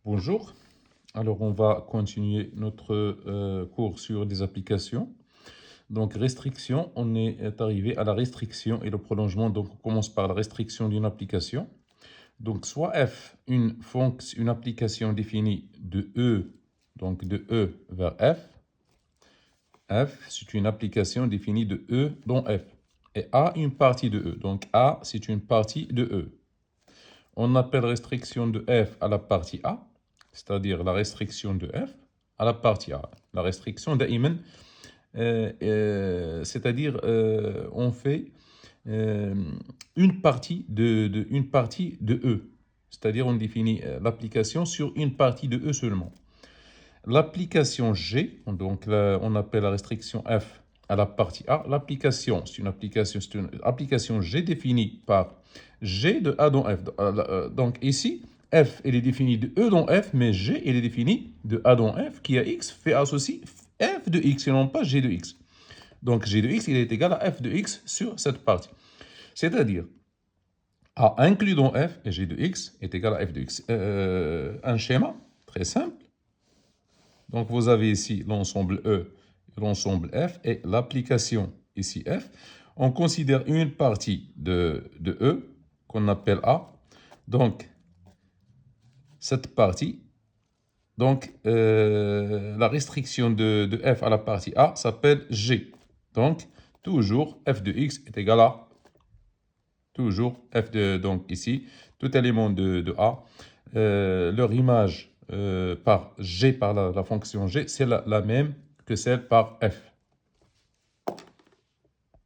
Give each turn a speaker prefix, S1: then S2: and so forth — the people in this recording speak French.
S1: Bonjour, alors on va continuer notre cours sur des applications. Donc restriction, on est arrivé à la restriction et le prolongement. Donc on commence par la restriction d'une application. Donc soit f, une application définie de E, donc de E vers F. F, c'est une application définie de E dans F. Et A, une partie de E. Donc A, c'est une partie de E. On appelle restriction de F à la partie A, c'est-à-dire la restriction de F à la partie A. La restriction d'Aiman, c'est-à-dire on fait une partie de E. C'est-à-dire on définit l'application sur une partie de E seulement. L'application G, donc on appelle la restriction F à la partie A. L'application, c'est une application G définie par G de A dans F. Donc ici, F, elle est définie de E dans F, mais G, elle est définie de A dans F, qui a X, fait associer F de X, et non pas G de X. Donc G de X, il est égal à F de X sur cette partie. C'est-à-dire, A inclus dans F et G de X est égal à F de X. Un schéma très simple. Donc, vous avez ici l'ensemble E, l'ensemble F et l'application ici F. On considère une partie de E qu'on appelle A. Donc, cette partie, donc la restriction de F à la partie A s'appelle G. Donc, toujours F de X est égal à, toujours F de, donc ici, tout élément de A, leur image par G, par la fonction G, c'est la même que celle par F.